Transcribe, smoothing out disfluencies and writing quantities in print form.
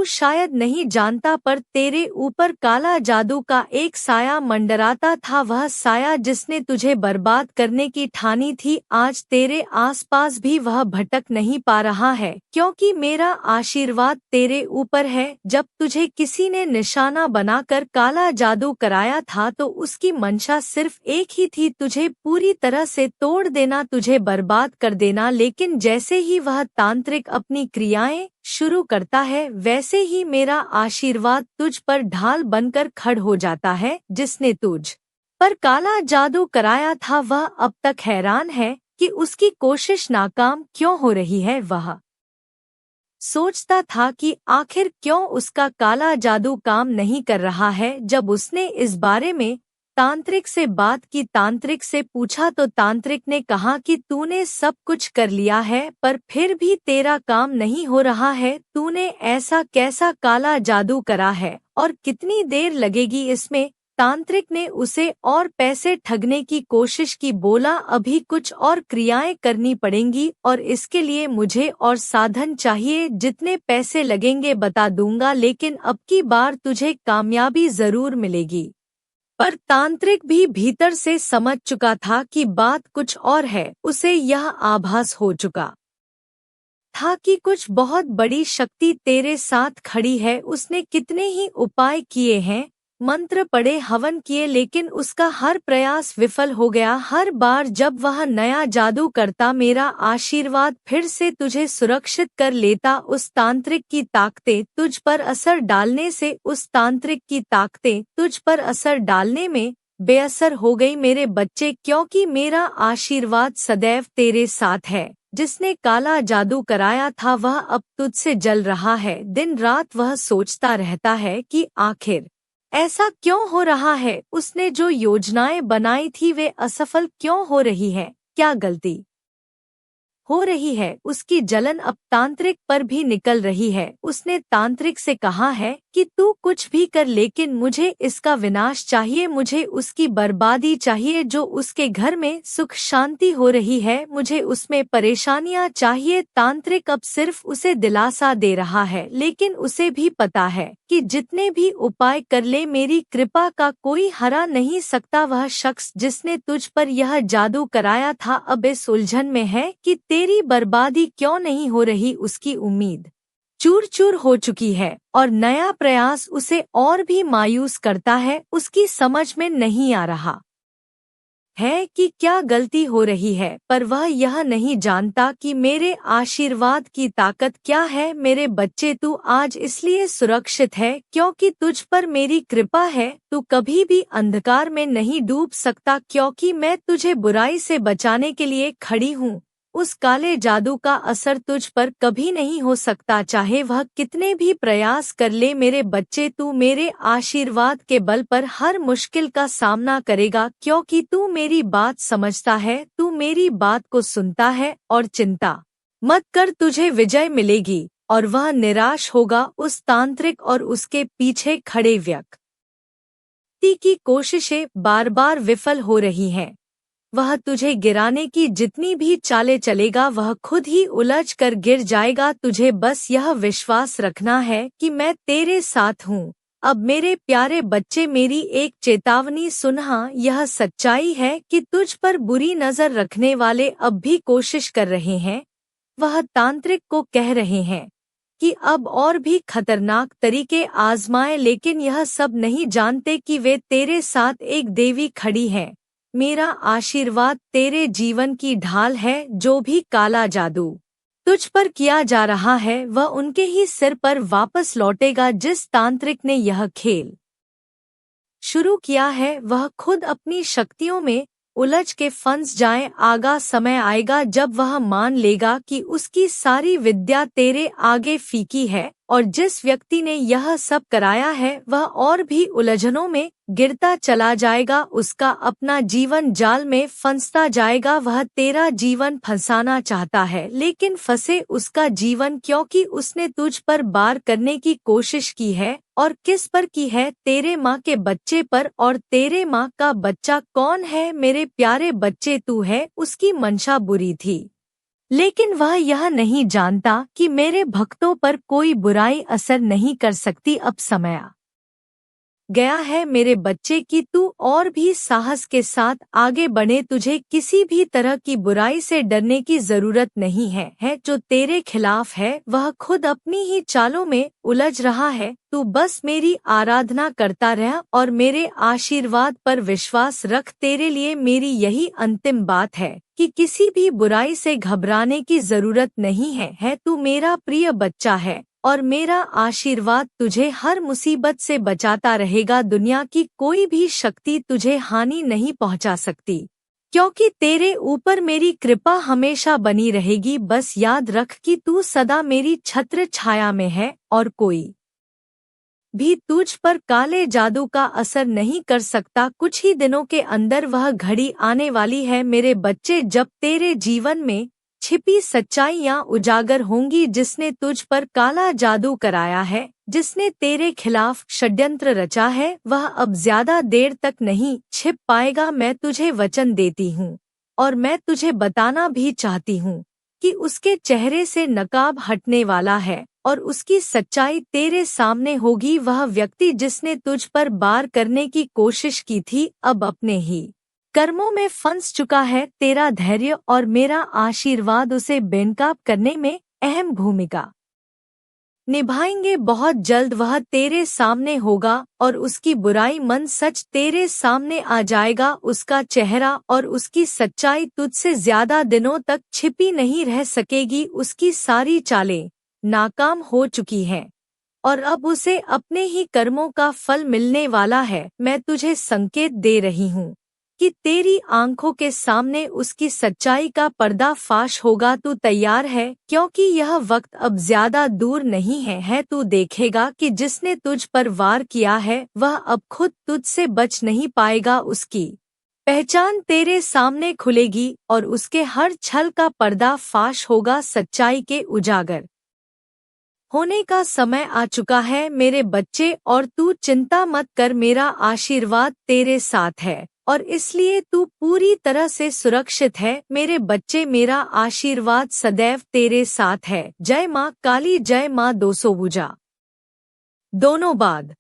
शायद नहीं जानता, पर तेरे ऊपर काला जादू का एक साया मंडराता था। वह साया जिसने तुझे बर्बाद करने की ठानी थी, आज तेरे आसपास भी वह भटक नहीं पा रहा है, क्योंकि मेरा आशीर्वाद तेरे ऊपर है। जब तुझे किसी ने निशाना बनाकर काला जादू कराया था तो उसकी मंशा सिर्फ एक ही थी, तुझे पूरी तरह से तोड़ देना, तुझे बर्बाद कर देना। लेकिन जैसे ही वह तांत्रिक अपनी क्रियाएं शुरू करता है, वैसे ही मेरा आशीर्वाद तुझ पर ढाल बनकर खड़ हो जाता है। जिसने तुझ पर काला जादू कराया था वह अब तक हैरान है कि उसकी कोशिश नाकाम क्यों हो रही है। वह सोचता था कि आखिर क्यों उसका काला जादू काम नहीं कर रहा है। जब उसने इस बारे में तांत्रिक से बात की, तांत्रिक से पूछा, तो तांत्रिक ने कहा कि तूने सब कुछ कर लिया है पर फिर भी तेरा काम नहीं हो रहा है। तूने ऐसा कैसा काला जादू करा है और कितनी देर लगेगी इसमें? तांत्रिक ने उसे और पैसे ठगने की कोशिश की, बोला अभी कुछ और क्रियाएं करनी पड़ेंगी और इसके लिए मुझे और साधन चाहिए। जितने पैसे लगेंगे बता दूंगा, लेकिन अब की बार तुझे कामयाबी जरूर मिलेगी। पर तांत्रिक भी भीतर से समझ चुका था कि बात कुछ और है। उसे यह आभास हो चुका था कि कुछ बहुत बड़ी शक्ति तेरे साथ खड़ी है। उसने कितने ही उपाय किए हैं, मंत्र पढ़े, हवन किए, लेकिन उसका हर प्रयास विफल हो गया। हर बार जब वह नया जादू करता, मेरा आशीर्वाद फिर से तुझे सुरक्षित कर लेता। उस तांत्रिक की ताकतें तुझ पर असर डालने से उस तांत्रिक की ताकतें तुझ पर असर डालने में बेअसर हो गई मेरे बच्चे, क्योंकि मेरा आशीर्वाद सदैव तेरे साथ है। जिसने काला जादू कराया था वह अब तुझसे जल रहा है। दिन रात वह सोचता रहता है कि आखिर ऐसा क्यों हो रहा है। उसने जो योजनाएं बनाई थी वे असफल क्यों हो रही है? क्या गलती हो रही है? उसकी जलन अब तांत्रिक पर भी निकल रही है। उसने तांत्रिक से कहा है कि तू कुछ भी कर, लेकिन मुझे इसका विनाश चाहिए, मुझे उसकी बर्बादी चाहिए। जो उसके घर में सुख शांति हो रही है, मुझे उसमें परेशानियां चाहिए। तांत्रिक अब सिर्फ उसे दिलासा दे रहा है, लेकिन उसे भी पता है कि जितने भी उपाय कर ले, मेरी कृपा का कोई हरा नहीं सकता। वह शख्स जिसने तुझ पर यह जादू कराया था अब इस उलझन में है कि तेरी बर्बादी क्यों नहीं हो रही। उसकी उम्मीद चूर चूर हो चुकी है और नया प्रयास उसे और भी मायूस करता है। उसकी समझ में नहीं आ रहा है कि क्या गलती हो रही है, पर वह यह नहीं जानता कि मेरे आशीर्वाद की ताकत क्या है। मेरे बच्चे, तू आज इसलिए सुरक्षित है क्योंकि तुझ पर मेरी कृपा है। तू कभी भी अंधकार में नहीं डूब सकता, क्योंकि मैं तुझे बुराई से बचाने के लिए खड़ी हूँ। उस काले जादू का असर तुझ पर कभी नहीं हो सकता, चाहे वह कितने भी प्रयास कर ले। मेरे बच्चे, तू मेरे आशीर्वाद के बल पर हर मुश्किल का सामना करेगा, क्योंकि तू मेरी बात समझता है, तू मेरी बात को सुनता है। और चिंता मत कर, तुझे विजय मिलेगी। और वह निराश होगा। उस तांत्रिक और उसके पीछे खड़े व्यक्ति की कोशिशें बार बार विफल हो रही हैं। वह तुझे गिराने की जितनी भी चालें चलेगा, वह खुद ही उलझ कर गिर जाएगा। तुझे बस यह विश्वास रखना है कि मैं तेरे साथ हूँ। अब मेरे प्यारे बच्चे, मेरी एक चेतावनी सुन। हाँ, यह सच्चाई है कि तुझ पर बुरी नजर रखने वाले अब भी कोशिश कर रहे हैं। वह तांत्रिक को कह रहे हैं कि अब और भी खतरनाक तरीके आजमाएं, लेकिन यह सब नहीं जानते कि वे तेरे साथ एक देवी खड़ी है। मेरा आशीर्वाद तेरे जीवन की ढाल है। जो भी काला जादू तुझ पर किया जा रहा है वह उनके ही सिर पर वापस लौटेगा। जिस तांत्रिक ने यह खेल शुरू किया है वह खुद अपनी शक्तियों में उलझ के फंस जाए। आगा समय आएगा जब वह मान लेगा कि उसकी सारी विद्या तेरे आगे फीकी है, और जिस व्यक्ति ने यह सब कराया है वह और भी उलझनों में गिरता चला जाएगा। उसका अपना जीवन जाल में फंसता जाएगा। वह तेरा जीवन फंसाना चाहता है, लेकिन फंसे उसका जीवन, क्योंकि उसने तुझ पर वार करने की कोशिश की है। और किस पर की है? तेरे माँ के बच्चे पर। और तेरे माँ का बच्चा कौन है? मेरे प्यारे बच्चे, तू है। उसकी मंशा बुरी थी, लेकिन वह यह नहीं जानता कि मेरे भक्तों पर कोई बुराई असर नहीं कर सकती। अब समय आ गया है मेरे बच्चे कि तू और भी साहस के साथ आगे बढ़े। तुझे किसी भी तरह की बुराई से डरने की जरूरत नहीं है जो तेरे खिलाफ है वह खुद अपनी ही चालों में उलझ रहा है। तू बस मेरी आराधना करता रह और मेरे आशीर्वाद पर विश्वास रख। तेरे लिए मेरी यही अंतिम बात है कि किसी भी बुराई से घबराने की जरूरत नहीं है तू मेरा प्रिय बच्चा है और मेरा आशीर्वाद तुझे हर मुसीबत से बचाता रहेगा। दुनिया की कोई भी शक्ति तुझे हानि नहीं पहुंचा सकती, क्योंकि तेरे ऊपर मेरी कृपा हमेशा बनी रहेगी। बस याद रख कि तू सदा मेरी छत्र छाया में है और कोई भी तुझ पर काले जादू का असर नहीं कर सकता। कुछ ही दिनों के अंदर वह घड़ी आने वाली है मेरे बच्चे, जब तेरे जीवन में छिपी सच्चाइयां उजागर होंगी। जिसने तुझ पर काला जादू कराया है, जिसने तेरे खिलाफ षड्यंत्र रचा है, वह अब ज्यादा देर तक नहीं छिप पाएगा। मैं तुझे वचन देती हूँ और मैं तुझे बताना भी चाहती हूँ कि उसके चेहरे से नकाब हटने वाला है और उसकी सच्चाई तेरे सामने होगी। वह व्यक्ति जिसने तुझ पर वार करने की कोशिश की थी अब अपने ही कर्मों में फंस चुका है। तेरा धैर्य और मेरा आशीर्वाद उसे बेनकाब करने में अहम भूमिका निभाएंगे। बहुत जल्द वह तेरे सामने होगा और उसकी बुराई मन सच तेरे सामने आ जाएगा। उसका चेहरा और उसकी सच्चाई तुझसे ज्यादा दिनों तक छिपी नहीं रह सकेगी। उसकी सारी चालें नाकाम हो चुकी हैं और अब उसे अपने ही कर्मों का फल मिलने वाला है। मैं तुझे संकेत दे रही हूँ कि तेरी आंखों के सामने उसकी सच्चाई का पर्दाफाश होगा। तू तैयार है, क्योंकि यह वक्त अब ज्यादा दूर नहीं है तू देखेगा कि जिसने तुझ पर वार किया है वह अब खुद तुझसे बच नहीं पाएगा। उसकी पहचान तेरे सामने खुलेगी और उसके हर छल का पर्दाफाश होगा। सच्चाई के उजागर होने का समय आ चुका है मेरे बच्चे, और तू चिंता मत कर। मेरा आशीर्वाद तेरे साथ है और इसलिए तू पूरी तरह से सुरक्षित है मेरे बच्चे। मेरा आशीर्वाद सदैव तेरे साथ है। जय माँ काली, जय माँ दोसों भुजा दोनों बाद।